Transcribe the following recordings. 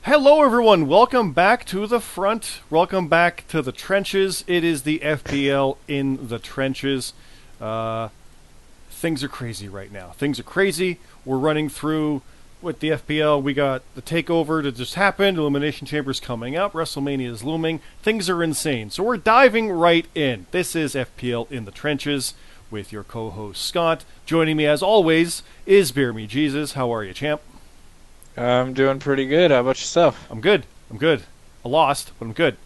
Hello, everyone. Welcome back to the front. Welcome back to the trenches. It is the FPL in the trenches. Things are crazy right now. Things are crazy. We're running through with the FPL. We got the takeover that just happened. Elimination Chamber's coming up. WrestleMania is looming. Things are insane. So we're diving right in. This is FPL in the trenches with your co-host Scott. Joining me as always is BeerMeJesus. How are you, champ? I'm doing pretty good. How about yourself? I'm good. I lost, but I'm good.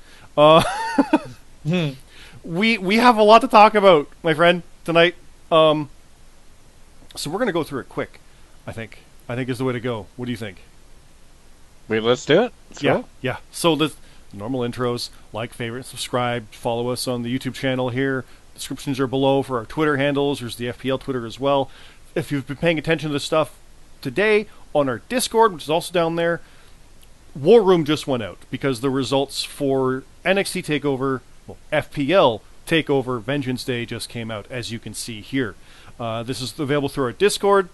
We have a lot to talk about, my friend, tonight. So we're gonna go through it quick. I think is the way to go. What do you think? Wait, let's do it. Yeah. So the normal intros: like, favorite, subscribe, follow us on the YouTube channel here. Descriptions are below for our Twitter handles. There's the FPL Twitter as well. If you've been paying attention to this stuff today on our Discord, which is also down there, War Room just went out because the results for NXT TakeOver, FPL TakeOver Vengeance Day just came out, as you can see here. This is available through our Discord.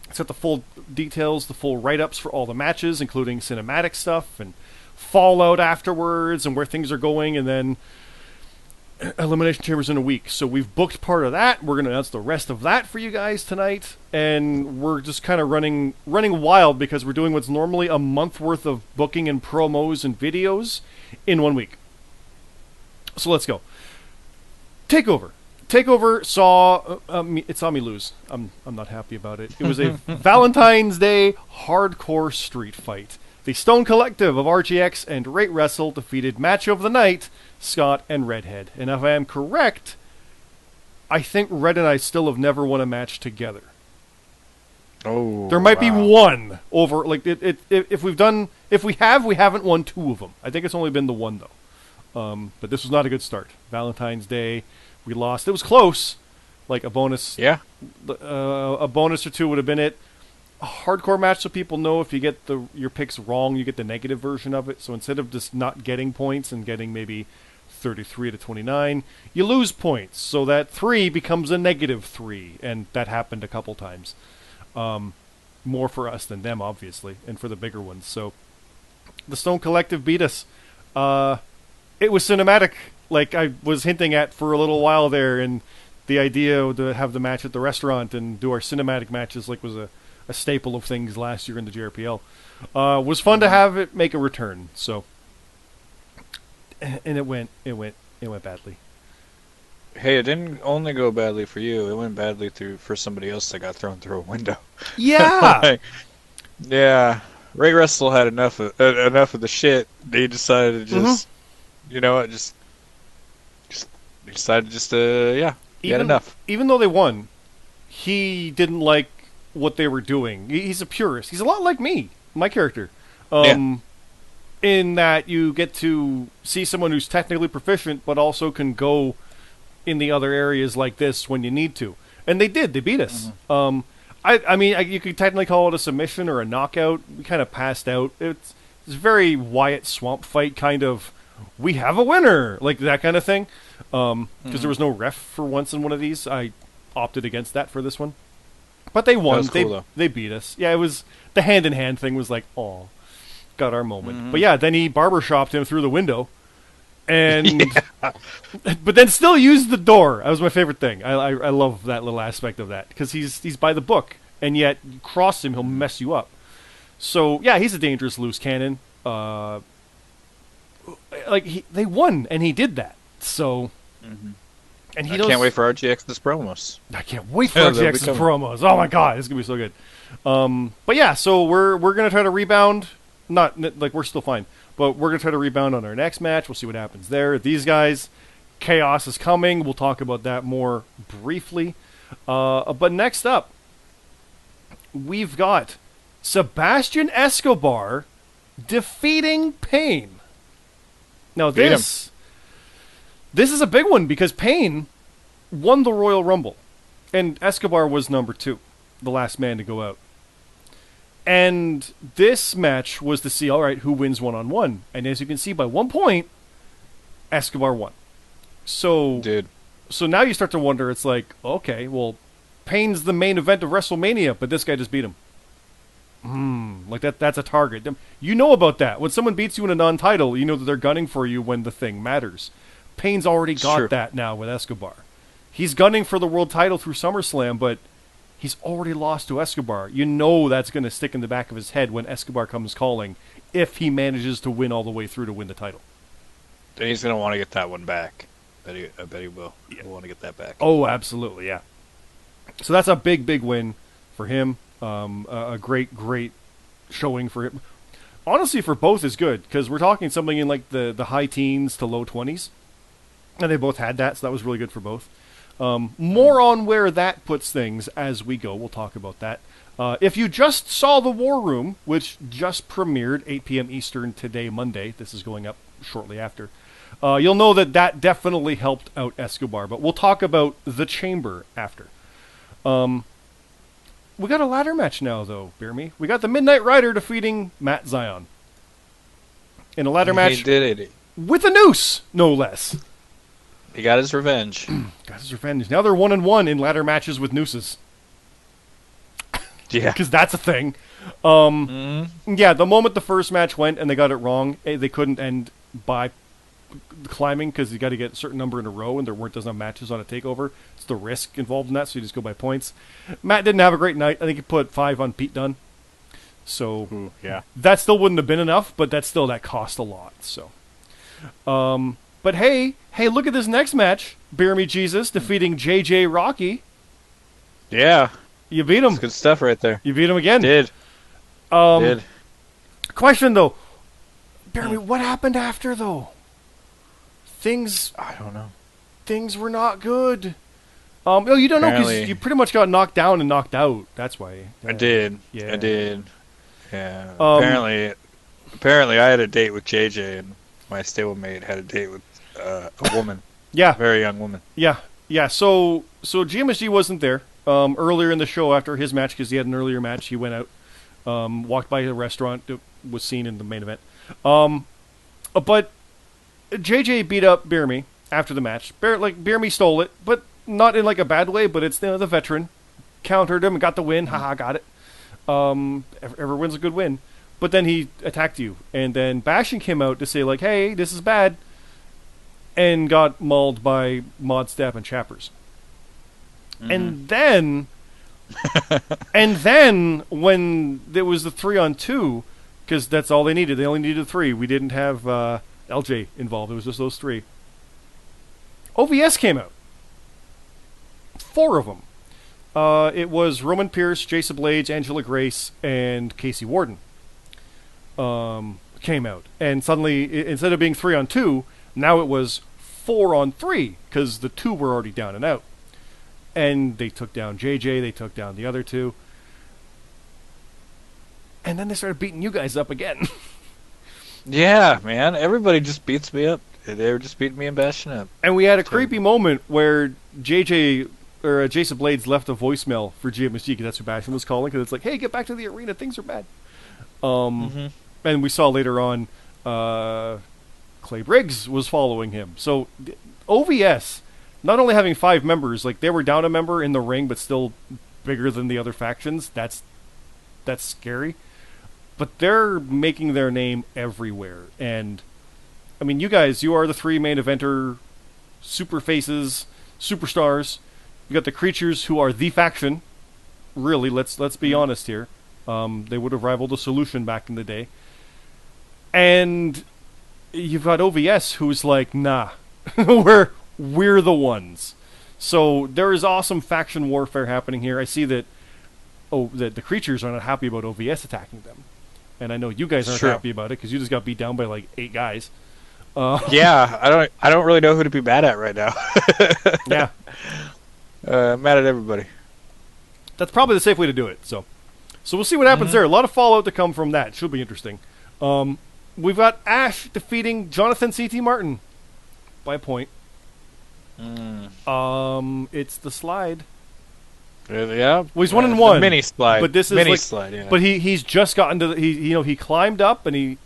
It's got the full details, the full write-ups for all the matches, including cinematic stuff and fallout afterwards and where things are going, and then Elimination Chambers in a week. So we've booked part of that. We're going to announce the rest of that for you guys tonight. And we're just kind of running wild because we're doing what's normally a month worth of booking and promos and videos in 1 week. So let's go. Takeover. Takeover saw it saw me lose. I'm not happy about it. It was a Valentine's Day hardcore street fight. The Stone Collective of RGX and Rate Wrestle defeated Match of the Night, Scott and Redhead. And if I am correct, I think Red and I still have never won a match together. Oh, there might be one over, like, if we haven't won two of them. I think it's only been the one, though. But this was not a good start. Valentine's Day, we lost. It was close. Like a bonus. Yeah. A bonus or two would have been it. A hardcore match, so people know if you get your picks wrong, you get the negative version of it. So instead of just not getting points and getting maybe 33 to 29, you lose points. So that 3 becomes a -3, and that happened a couple times. More for us than them, obviously, and for the bigger ones. So the Stone Collective beat us. It was cinematic, like I was hinting at for a little while there, and the idea to have the match at the restaurant and do our cinematic matches was a staple of things last year in the JRPL. Was fun to have it make a return. So, and it went badly. Hey, it didn't only go badly for you. It went badly for somebody else that got thrown through a window. Yeah. Yeah. Ray Russell had enough of the shit. They decided to just, you know what, just they decided just to, he had enough. Even though they won, he didn't like what they were doing. He's a purist. He's a lot like me, my character. In that you get to see someone who's technically proficient, but also can go in the other areas like this when you need to. And they did. They beat us. I mean, you could technically call it a submission or a knockout. We kind of passed out. It's very Wyatt Swamp Fight kind of, we have a winner, like that kind of thing. Because there was no ref for once in one of these. I opted against that for this one. But they won. Cool, they beat us. Yeah, it was the hand-in-hand thing was like, oh, got our moment. But yeah, then he barbershopped him through the window. And but then still used the door. That was my favorite thing. I love that little aspect of that. Because he's by the book. And yet, you cross him, he'll mess you up. So, yeah, he's a dangerous loose cannon. They won, and he did that. So... And I can't wait for RGX's promos. I can't wait for RGX's promos. Oh my god, it's gonna be so good. But yeah, so we're gonna try to rebound. Not like we're still fine, but we're gonna try to rebound on our next match. We'll see what happens there. These guys, chaos is coming. We'll talk about that more briefly. But next up, we've got Sebastian Escobar defeating Payne. Now this is a big one because Payne won the Royal Rumble, and Escobar was number 2, the last man to go out. And this match was to see, all right, who wins one-on-one. And as you can see, by 1 point, Escobar won. So now you start to wonder, it's like, okay, well, Payne's the main event of WrestleMania, but this guy just beat him. Like that's a target. You know about that. When someone beats you in a non-title, you know that they're gunning for you when the thing matters. Payne's already got that now with Escobar. He's gunning for the world title through SummerSlam, but he's already lost to Escobar. You know that's going to stick in the back of his head when Escobar comes calling, if he manages to win all the way through to win the title. And he's going to want to get that one back. I bet he will. Yeah. He'll want to get that back. Oh, absolutely, yeah. So that's a big, big win for him. A great, great showing for him. Honestly, for both is good, because we're talking something in like the high teens to low 20s. And they both had that, so that was really good for both. More on where that puts things as we go. We'll talk about that. If you just saw The War Room, which just premiered 8 p.m. Eastern today, Monday. This is going up shortly after. You'll know that definitely helped out Escobar. But we'll talk about The Chamber after. We got a ladder match now, though, BeerMe. We got the Midnight Rider defeating Matt Zion. In a ladder match. He did it. With a noose, no less. He got his revenge. Got his revenge. Now they're 1-1 in ladder matches with nooses. Yeah. Because that's a thing. Yeah, the moment the first match went and they got it wrong, they couldn't end by climbing because you got to get a certain number in a row and there weren't enough matches on a takeover. It's the risk involved in that, so you just go by points. Matt didn't have a great night. I think he put 5 on Pete Dunne. So yeah, that still wouldn't have been enough, but that cost a lot. So, but hey, look at this next match. BeerMeJesus defeating JJ Rocky. Yeah. You beat him. That's good stuff right there. You beat him again. Did. Question, though. BeerMe, what happened after, though? I don't know. Things were not good. Oh, you don't know because you pretty much got knocked down and knocked out. That's why. I did. Yeah. I did. Yeah. Apparently, I had a date with JJ, and my stablemate had a date with a woman. Yeah. A very young woman. Yeah. Yeah. So GMSG wasn't there earlier in the show after his match because he had an earlier match. He went out, walked by a restaurant that was seen in the main event. But JJ beat up BeerMe after the match. BeerMe stole it, but not in like a bad way. But it's the veteran countered him and got the win. Haha, got it. Every win's a good win. But then he attacked you, and then Bastion came out to say like, "Hey, this is bad," and got mauled by Mod Step and Chappers. Mm-hmm. And then when there was the 3-on-2, because that's all they needed. They only needed 3. We didn't have LJ involved. It was just those 3. OVS came out. 4 of them. It was Roman Pierce, Jason Blades, Angela Grace, and Casey Warden. Came out. And suddenly, instead of being 3-on-2, now it was 4-on-3, because the 2 were already down and out. And they took down JJ, they took down the other 2. And then they started beating you guys up again. Yeah, man. Everybody just beats me up. They were just beating me and Bastion up. And we had a creepy moment where JJ or Jason Blades left a voicemail for GMSG because that's who Bastion was calling. Because it's like, hey, get back to the arena. Things are bad. And we saw later on Clay Briggs was following him. So OVS, not only having 5 members, like they were down a member in the ring, but still bigger than the other factions. That's scary. But they're making their name everywhere. And, I mean, you guys, you are the 3 main eventer super faces, superstars. You got the Creatures, who are the faction. Really, let's be honest here. They would have rivaled the Solution back in the day. And you've got OVS, who's like, nah, we're the ones. So there is awesome faction warfare happening here. I see that the Creatures are not happy about OVS attacking them. And I know you guys aren't happy about it because you just got beat down by like 8 guys. Yeah, I don't really know who to be mad at right now. Yeah. I'm mad at everybody. That's probably the safe way to do it. So we'll see what happens there. A lot of fallout to come from that. Should be interesting. We've got Ash defeating Jonathan C.T. Martin by a point. It's the slide. Yeah. Well, he's 1-1. Mini slide. But this is mini like, slide. Yeah. But he's just gotten to he climbed up and he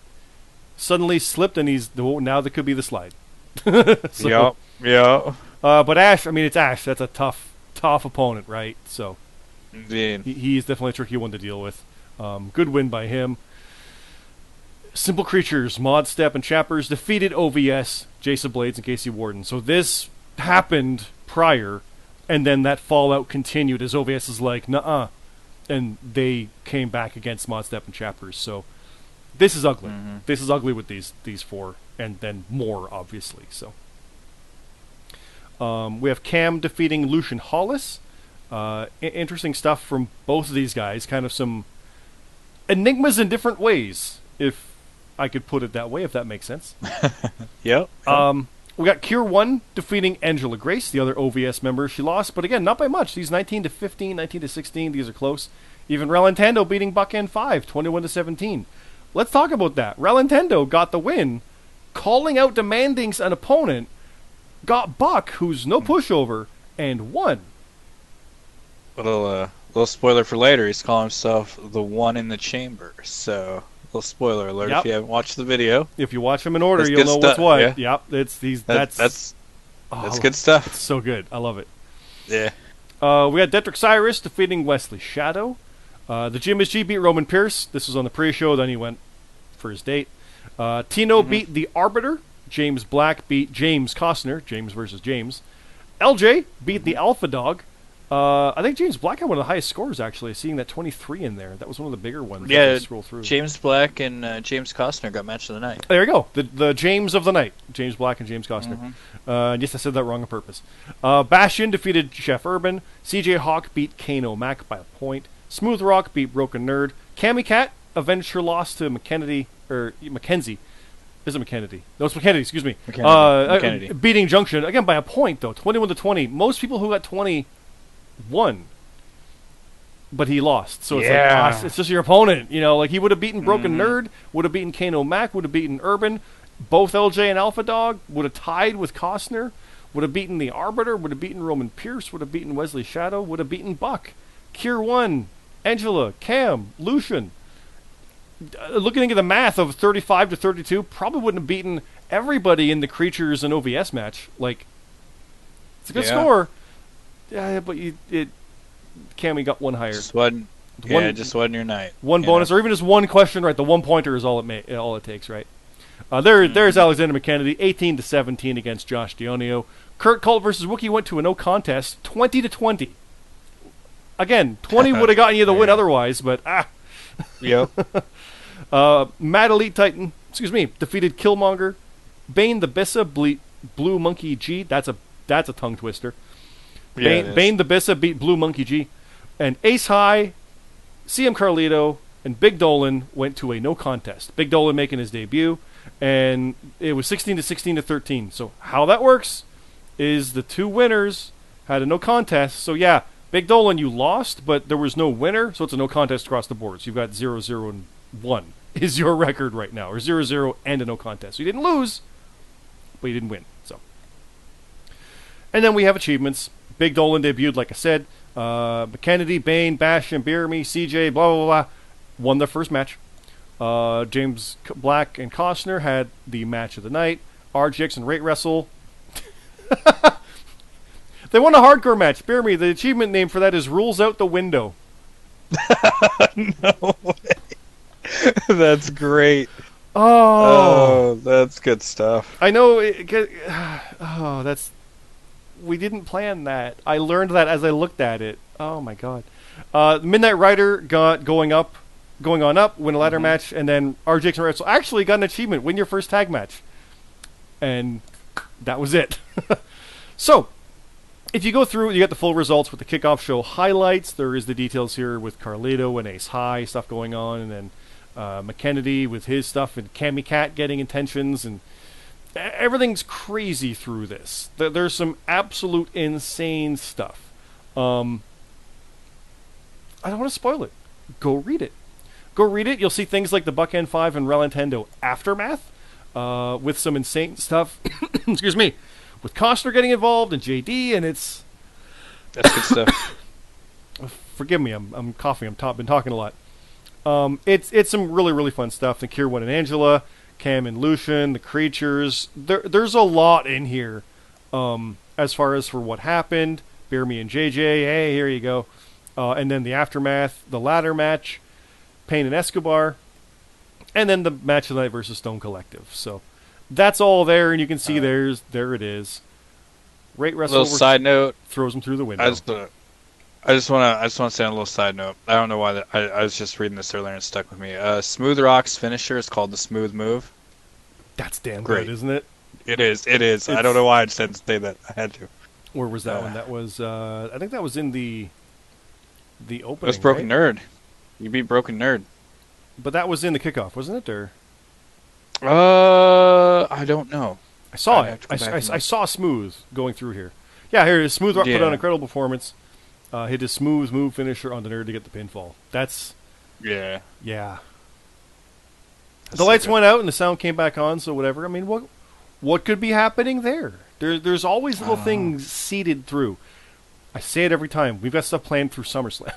suddenly slipped and now that could be the slide. So, yeah. But Ash, I mean, it's Ash. That's a tough opponent, right? So Indeed. he's definitely a tricky one to deal with. Good win by him. Simple Creatures, Mod Step, and Chappers defeated OVS, Jason Blades, and Casey Warden. So this happened prior, and then that fallout continued as OVS is like, nuh-uh. And they came back against Mod Step and Chappers. So this is ugly. Mm-hmm. This is ugly with these four, and then more, obviously. So we have Cam defeating Lucian Hollis. Interesting stuff from both of these guys. Kind of some enigmas in different ways, if I could put it that way, if that makes sense. Yep. We got Cure 1 defeating Angela Grace, the other OVS member. She lost, but again, not by much. These 19-15, 19-16, these are close. Even Relintendo beating Buck N5, 21-17. Let's talk about that. Relintendo got the win, calling out, demanding an opponent, got Buck, who's no pushover, and won. Little spoiler for later. He's calling himself the one in the chamber. So, little spoiler alert if you haven't watched the video. If you watch them in order, That's you'll know what's what. Yeah. Yep, That's good stuff. It's so good. I love it. Yeah. We got Detrick Cyrus defeating Wesley Shadow. The GMSG beat Roman Pierce. This was on the pre-show. Then he went for his date. Tino beat the Arbiter. James Black beat James Costner. James versus James. LJ beat the Alpha Dog. I think James Black had one of the highest scores, actually, seeing that 23 in there. That was one of the bigger ones. Yeah, scroll through. James Black and James Costner got match of the night. There you go. The James of the night. James Black and James Costner. Yes, I said that wrong on purpose. Bastion defeated Chef Urban. CJ Hawk beat Kano Mac by a point. Smooth Rock beat Broken Nerd. Cammy Cat avenged her loss to Mackenzie. Is it McKennedy? No, it's McKennedy, excuse me. McKennedy. Beating Junction, again, by a point, though. 21-20. Most people who got 20 won. But he lost. So it's like, it's just your opponent. You know, like he would have beaten Broken Nerd, would have beaten Kano Mac, would have beaten Urban. Both LJ and Alpha Dog would have tied with Costner, would have beaten the Arbiter, would have beaten Roman Pierce, would have beaten Wesley Shadow, would have beaten Buck. Cure 1, Angela, Cam, Lucian. Looking at the math of 35-32, probably wouldn't have beaten everybody in the Creatures and OVS match. Like, it's a good score. Yeah, but Cammy got one higher. Just wasn't your night. One bonus, or even just one question right. The 1-pointer is all it takes, right? There's Alexander McKennedy, 18-17 against Josh Dionio. Kurt Colt versus Wookie went to a no contest, 20-20. Again, 20 would have gotten you the win otherwise, but Yep. Mad Elite Titan, defeated Killmonger. Bane the Bissa Blue Monkey G. That's a tongue twister. Bane the Bissa beat Blue Monkey G. And Ace High, CM Carlito, and Big Dolan went to a no contest. Big Dolan making his debut, and it was 16-13. So how that works is the two winners had a no contest. So yeah, Big Dolan, you lost, but there was no winner, so it's a no contest across the board. So you've got 0-0 and 1 is your record right now, or 0-0 and a no contest. So you didn't lose, but you didn't win. So, and then we have achievements. Big Dolan debuted, like I said. McKennedy, Bane, Bash, and BeerMe, CJ, blah, blah, blah, won their first match. James Black and Costner had the match of the night. RGX and Rate Wrestle. They won a hardcore match. BeerMe, the achievement name for that is Rules Out the Window. No way. That's great. Oh, that's good stuff. I know. We didn't plan that. I learned that as I looked at it. Oh my god. Midnight Rider got going on up, win a ladder match, and then RGX and Wrestle actually got an achievement, win your first tag match. And that was it. So, if you go through, you get the full results with the kickoff show highlights. There is the details here with Carlito and Ace High stuff going on, and then McKennedy with his stuff, and Cammy Cat getting intentions, and everything's crazy through this. There's some absolute insane stuff. I don't want to spoil it. Go read it. You'll see things like the Buck N5 and Relintendo Aftermath with some insane stuff. Excuse me. With Costner getting involved and JD, and that's good stuff. Forgive me, I'm coughing. Been talking a lot. It's some really, really fun stuff. The Cure 1 and Angela, Cam and Lucian, the Creatures. There's a lot in here as far as for what happened. BeerMe and JJ, hey, here you go. And then the Aftermath, the ladder match. Payne and Escobar, and then the match of the night versus Stone Collective. So that's all there, and you can see there it is. Rate Wrestle. Little side note, throws him through the window. I just want to say on a little side note. I don't know why I was just reading this earlier and it stuck with me. Smooth Rock's finisher is called the Smooth Move. That's damn great, good, isn't it? It is. I don't know why I just had to say that. I had to. Where was that one? That was I think that was in the opening. It was Broken right? Nerd. You beat Broken Nerd. But that was in the kickoff, wasn't it? Or I don't know. I saw it. I saw Smooth going through here. Yeah, here it is. Smooth Rock put on an incredible performance. Hit his smooth move finisher on the Nerd to get the pinfall. That's... Yeah. Yeah. The lights went out and the sound came back on, so whatever. I mean, what could be happening there? There's always little things seeded through. I say it every time. We've got stuff planned through SummerSlam.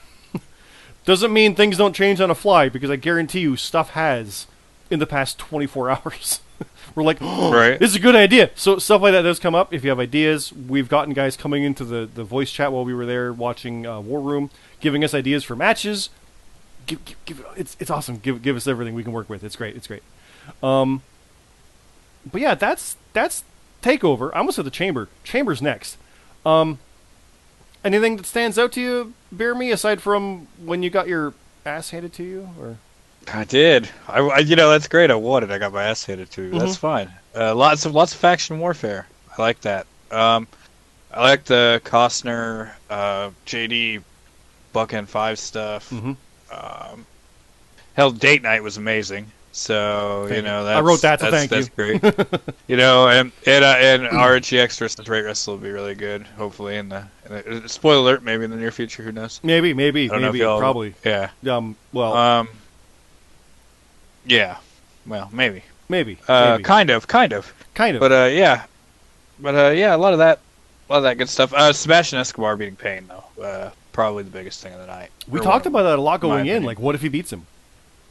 Doesn't mean things don't change on a fly, because I guarantee you stuff has in the past 24 hours. We're like, oh, right. This is a good idea. So stuff like that does come up. If you have ideas, we've gotten guys coming into the voice chat while we were there watching War Room, giving us ideas for matches. It's awesome. Give us everything we can work with. It's great. It's great. But yeah, that's TakeOver. I almost said the Chamber. Chamber's next. Anything that stands out to you, BeerMe, aside from when you got your ass handed to you, or? I did. I that's great. I won it. I got my ass handed to me. Mm-hmm. That's fine. Lots of faction warfare. I like that. I like the Costner, JD, Buck N5 stuff. Mm-hmm. Hell, Date Night was amazing. So that's, I wrote that. So thank you. That's great. And RGX versus Rate Wrestle will be really good. Hopefully, in the spoiler alert, maybe in the near future. Who knows? Maybe, probably. Yeah. Well. Yeah. Well, maybe. Maybe. Kind of. But yeah. A lot of that good stuff. Sebastian Escobar beating Payne, though. Probably the biggest thing of the night. We talked about that a lot going in. Like, what if he beats him?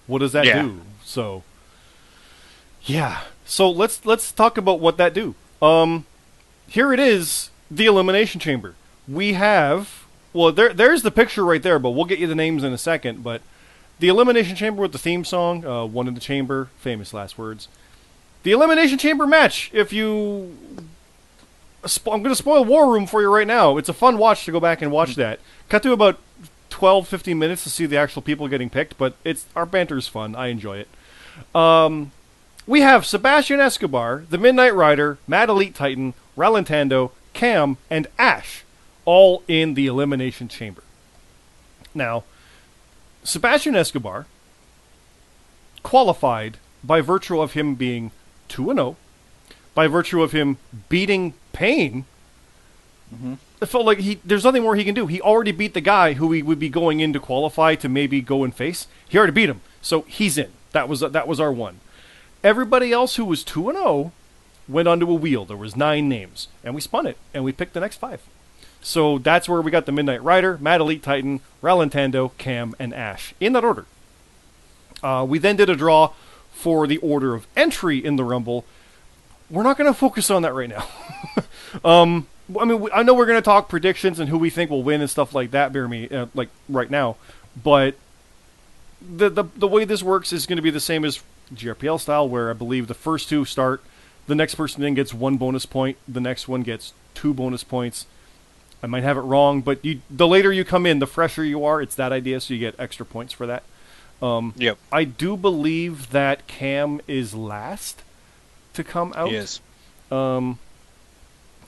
What does that do? So, yeah. So let's talk about what that do. Here it is, the Elimination Chamber. We have, well, there's the picture right there, but we'll get you the names in a second. But the Elimination Chamber with the theme song, One in the Chamber, famous last words. The Elimination Chamber match. I'm going to spoil War Room for you right now. It's a fun watch to go back and watch that. Cut to about 12, 15 minutes to see the actual people getting picked, but our banter's fun. I enjoy it. We have Sebastian Escobar, the Midnight Rider, Mad Elite Titan, Ralentando, Cam, and Ash, all in the Elimination Chamber. Now, Sebastian Escobar qualified by virtue of him being 2-0, by virtue of him beating Payne. Mm-hmm. It felt like there's nothing more he can do. He already beat the guy who he would be going in to qualify to maybe go and face. He already beat him, so he's in. That was our one. Everybody else who was 2-0 went onto a wheel. There was 9 names, and we spun it, and we picked the next 5. So that's where we got the Midnight Rider, Mad Elite Titan, Ralentando, Cam, and Ash, in that order. We then did a draw for the order of entry in the Rumble. We're not going to focus on that right now. I know we're going to talk predictions and who we think will win and stuff like that, BeerMe, like right now. But the way this works is going to be the same as GRPL style, where I believe the first 2 start, the next person then gets 1 bonus point, the next one gets 2 bonus points. I might have it wrong, but the later you come in, the fresher you are. It's that idea, so you get extra points for that. Yep. I do believe that Cam is last to come out. Yes. Or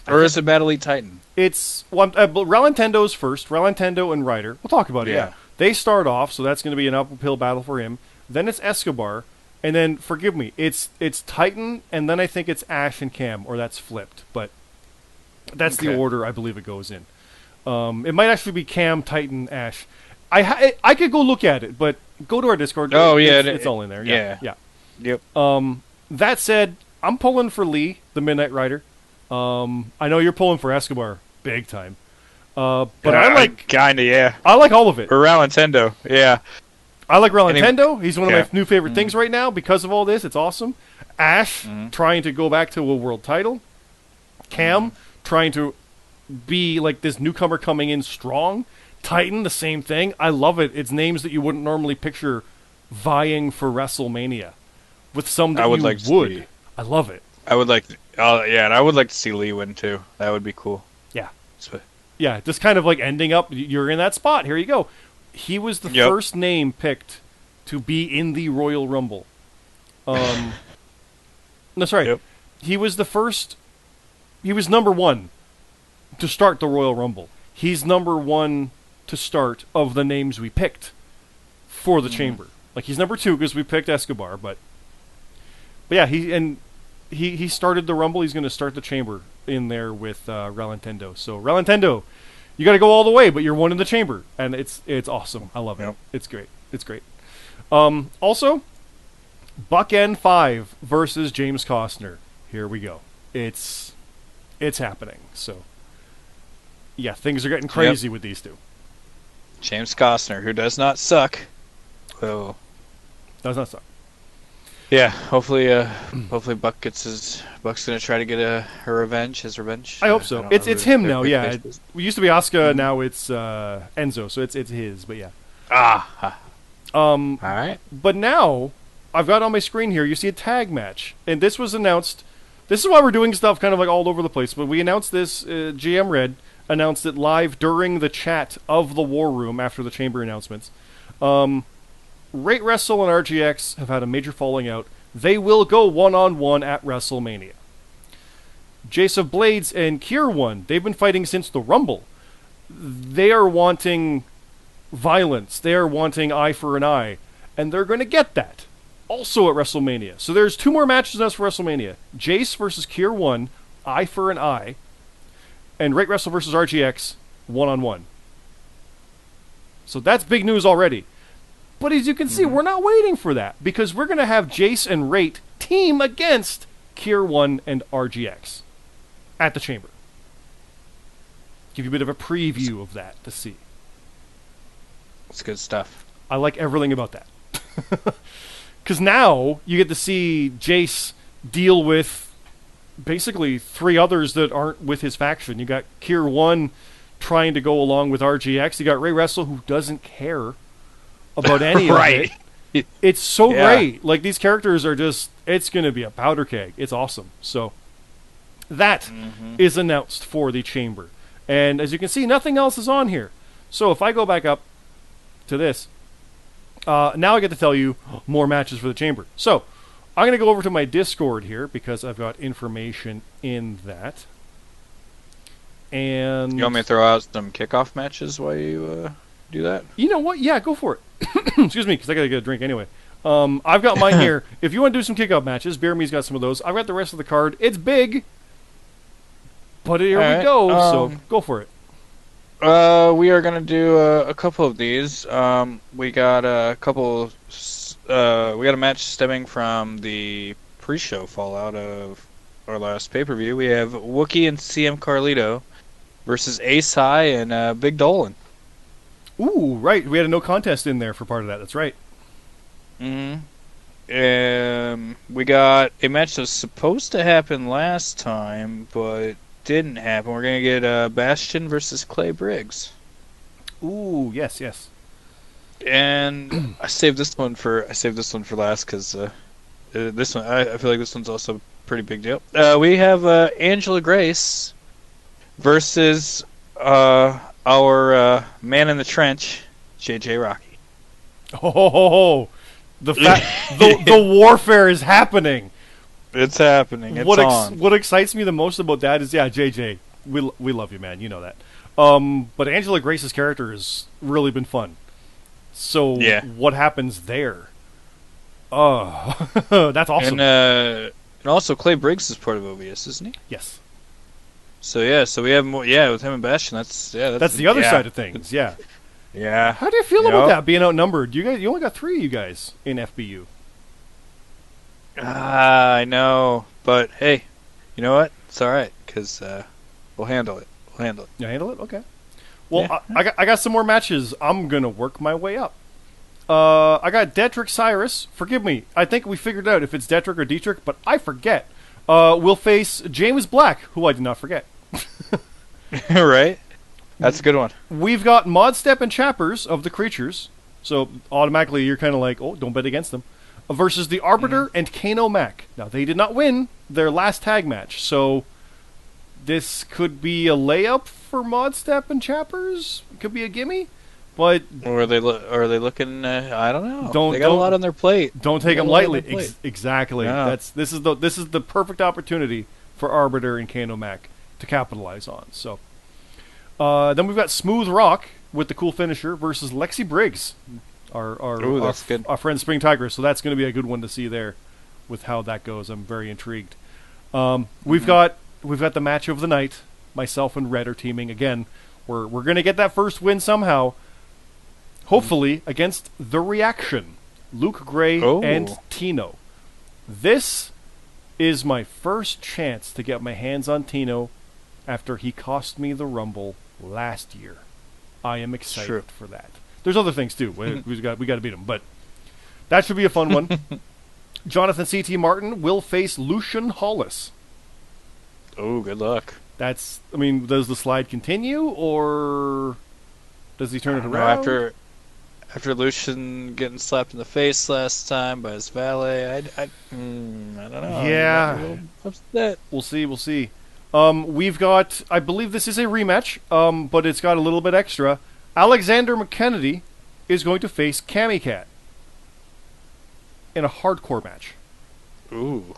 is it Mad Elite Titan? It's Ralentando's first. Ralentando and Ryder. We'll talk about it. Yeah. They start off, so that's going to be an uphill battle for him. Then it's Escobar, and then forgive me, it's Titan, and then I think it's Ash and Cam, or that's flipped, but that's the order I believe it goes in. It might actually be Cam, Titan, Ash. I could go look at it, but go to our Discord. Oh it's all in there. Yeah. Yep. That said, I'm pulling for Lee, the Midnight Rider. I know you're pulling for Escobar, big time. But I like kinda, yeah. I like all of it. Or Ralentando, yeah. I like Ralentando. He's one of my new favorite things right now because of all this. It's awesome. Ash trying to go back to a world title. Cam trying to be like this newcomer coming in strong. Titan, the same thing. I love it. It's names that you wouldn't normally picture vying for WrestleMania with some that I would you like to would. see. I love it. I would like, and I would like to see Lee win too. That would be cool. Yeah. So, Yeah, just kind of like ending up, you're in that spot. Here you go. He was the first name picked to be in the Royal Rumble. That's right. Yep. He was the first. He was number one to start the Royal Rumble. He's number one to start of the names we picked for the Chamber. Like, he's number two because we picked Escobar, but yeah, he started the Rumble. He's going to start the Chamber in there with Relintendo. So Relintendo, you got to go all the way, but you're one in the Chamber, and it's awesome. I love it. Yep. It's great. It's great. Also, Buck N5 versus James Costner. Here we go. It's happening. So yeah, things are getting crazy with these two. James Costner, who does not suck. Well, Does not suck. yeah. Hopefully Buck Buck's gonna try to get his revenge. I hope so. It's him now. Yeah, we used to be Asuka. Now it's Enzo. So it's his. But yeah. All right. But now I've got on my screen here. You see a tag match, and this was announced. This is why we're doing stuff kind of like all over the place. But we announced this. GM Red announced it live during the chat of the War Room after the Chamber announcements. Rate Wrestle and RGX have had a major falling out. They will go one-on-one at WrestleMania. Jace of Blades and Kier One, they've been fighting since the Rumble. They are wanting violence. They are wanting eye for an eye. And they're going to get that. Also at WrestleMania. So there's two more matches announced for WrestleMania. Jace versus Kier One, eye for an eye. And Rate Wrestle versus RGX, one-on-one. So that's big news already. But as you can see, we're not waiting for that. Because we're going to have Jace and Rate team against Kier One and RGX at the Chamber. Give you a bit of a preview of that to see. It's good stuff. I like everything about that. Because now you get to see Jace deal with basically three others that aren't with his faction. You got Kier One trying to go along with RGX. You got Ray Wrestle, who doesn't care about any of it. It's so great. Like, these characters are just, it's going to be a powder keg. It's awesome. So that is announced for the Chamber. And as you can see, nothing else is on here. So if I go back up to this, now I get to tell you more matches for the Chamber. So I'm going to go over to my Discord here because I've got information in that. And you want me to throw out some kickoff matches while you do that? You know what? Yeah, go for it. Excuse me, because I got to get a drink anyway. I've got mine here. If you want to do some kickoff matches, BeerMe's got some of those. I've got the rest of the card. It's big, but here we go. So go for it. We are gonna do a couple of these. We got a couple. We got a match stemming from the pre-show fallout of our last pay-per-view. We have Wookiee and CM Carlito versus Ace High and Big Dolan. Ooh, right. We had a no contest in there for part of that. That's right. We got a match that was supposed to happen last time, but didn't happen. We're gonna get Bastion versus Clay Briggs. Ooh, yes. And I saved this one for last because this one I feel like this one's also a pretty big deal. We have Angela Grace versus our man in the trench, JJ Rocky. Oh, the warfare is happening. It's happening. It's on. What excites me the most about that is, JJ, we love you, man. You know that. But Angela Grace's character has really been fun. So what happens there? That's awesome. And also Clay Briggs is part of OBS, isn't he? Yes. So we have more. Yeah, with him and Bastion, that's the other side of things. Yeah. Yeah. How do you feel about that being outnumbered? You only got 3 of you guys in FBU. I know, but hey, you know what? It's all right because we'll handle it. You handle it? Okay. Well, yeah. I got some more matches. I'm gonna work my way up. I got Detrick Cyrus. Forgive me. I think we figured out if it's Detrick or Dietrich, but I forget. We'll face James Black, who I did not forget. Right. That's a good one. We've got Modstep and Chappers of the Creatures. So automatically you're kind of like, oh, don't bet against them. Versus the Arbiter and Kano Mac. Now, they did not win their last tag match, so this could be a layup for Modstep and Chappers. It could be a gimme. But or are they looking? I don't know. They got a lot on their plate. Don't take them lightly. Exactly. Yeah. This is the perfect opportunity for Arbiter and Kano Mac to capitalize on. So then we've got Smooth Rock with the cool finisher versus Lexi Briggs, our friend Spring Tiger. So that's going to be a good one to see there, with how that goes. I'm very intrigued. We've got the match of the night. Myself and Red are teaming again. We're going to get that first win somehow. Hopefully against The Reaction, Luke Gray and Tino. This is my first chance to get my hands on Tino after he cost me the Rumble last year. I am excited for that. There's other things too. we got to beat him, but that should be a fun one. Jonathan C.T. Martin will face Lucian Hollis. Oh, good luck. Does the slide continue, or does he turn it around? After Lucian getting slapped in the face last time by his valet, I don't know. Yeah. Upset. We'll see. We've got, I believe this is a rematch, but it's got a little bit extra. Alexander McKennedy is going to face Cammy Cat in a hardcore match. Ooh.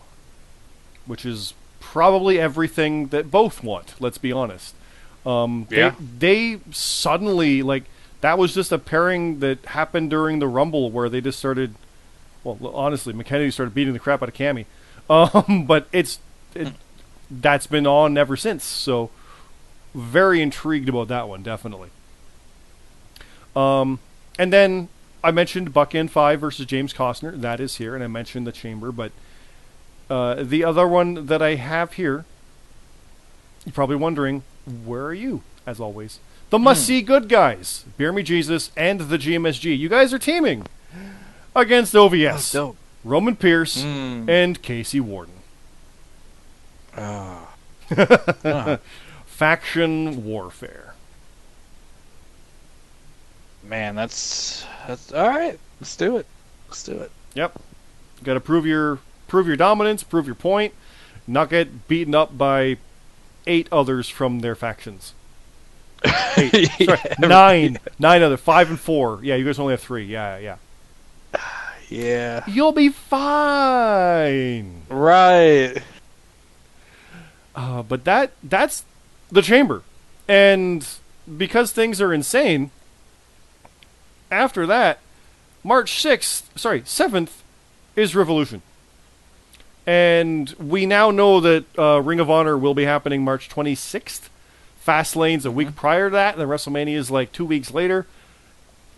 Which is probably everything that both want, let's be honest. They suddenly, that was just a pairing that happened during the Rumble where they just started, well, honestly, McKennedy started beating the crap out of Cammy. But that's been on ever since, so very intrigued about that one, definitely. And then I mentioned Buck N5 versus James Costner. That is here, and I mentioned the Chamber, but the other one that I have here, you're probably wondering, where are you, as always? The must-see good guys, BeerMeJesus and the GMSG. You guys are teaming against OVS, Roman Pierce, and Casey Warden. Faction warfare. Man, that's all right. Let's do it. Yep. Got to prove your dominance, prove your point, not get beaten up by 8 others from their factions. 8. Sorry, 9 other 5 and 4. Yeah, you guys only have 3. Yeah. Yeah. You'll be fine. Right. But that's the Chamber. And because things are insane, after that, March 7th is Revolution. And we now know that Ring of Honor will be happening March 26th. Fastlane's a week prior to that, and then WrestleMania is 2 weeks later.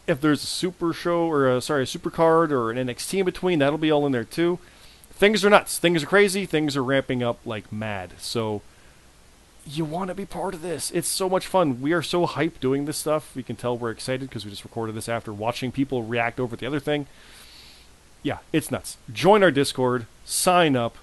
If there's a super show, or a super card, or an NXT in between, that'll be all in there too. Things are nuts. Things are crazy. Things are ramping up like mad. So you want to be part of this. It's so much fun. We are so hyped doing this stuff. We can tell we're excited because we just recorded this after watching people react over the other thing. Yeah, it's nuts. Join our Discord. Sign up.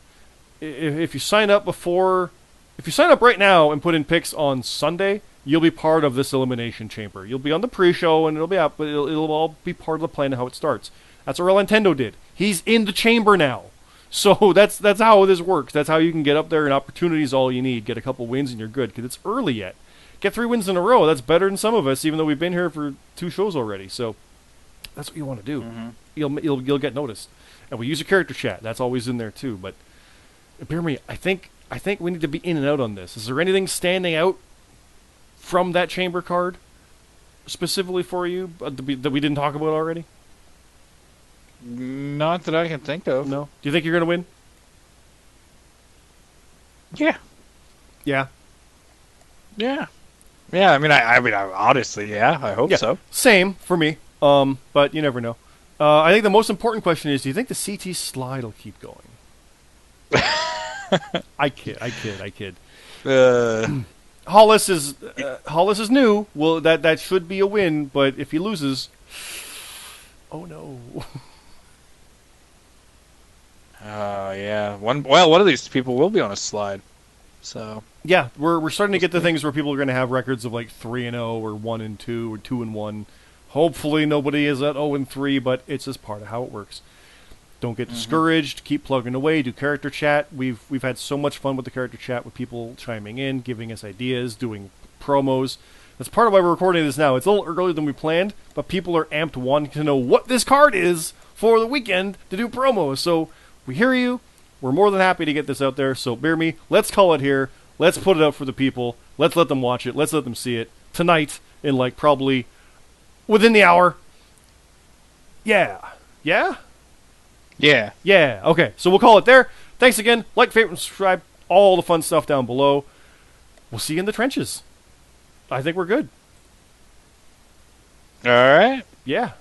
If you sign up right now and put in picks on Sunday, you'll be part of this Elimination Chamber. You'll be on the pre-show and it'll be up, but it'll all be part of the plan of how it starts. That's what Nintendo did. He's in the chamber now. So that's how this works. That's how you can get up there, and opportunity's all you need. Get a couple wins and you're good, because it's early yet. Get 3 wins in a row. That's better than some of us, even though we've been here for 2 shows already. So that's what you want to do. You'll get noticed. And we use a character chat. That's always in there too. But bear me, I think we need to be in and out on this. Is there anything standing out from that Chamber card specifically for you that we didn't talk about already? Not that I can think of. No. Do you think you're going to win? Yeah. Yeah. Yeah. Yeah. I mean, honestly, yeah. I hope so. Same for me. But you never know. I think the most important question is: do you think the CT slide will keep going? I kid. Hollis is new. Well, that should be a win. But if he loses, oh no. Yeah. One of these people will be on a slide. So yeah, we're starting to get to things where people are going to have records of 3-0 or 1-2 or 2-1. Hopefully nobody is at 0-3, but it's just part of how it works. Don't get discouraged. Keep plugging away. Do character chat. We've had so much fun with the character chat, with people chiming in, giving us ideas, doing promos. That's part of why we're recording this now. It's a little earlier than we planned, but people are amped wanting to know what this card is for the weekend to do promos. So we hear you. We're more than happy to get this out there. So BeerMe, let's call it here. Let's put it out for the people. Let's let them watch it. Let's let them see it tonight in like probably within the hour. Yeah. Yeah? Yeah. Yeah. Okay, so we'll call it there. Thanks again. Like, favorite, and subscribe. All the fun stuff down below. We'll see you in the trenches. I think we're good. All right. Yeah.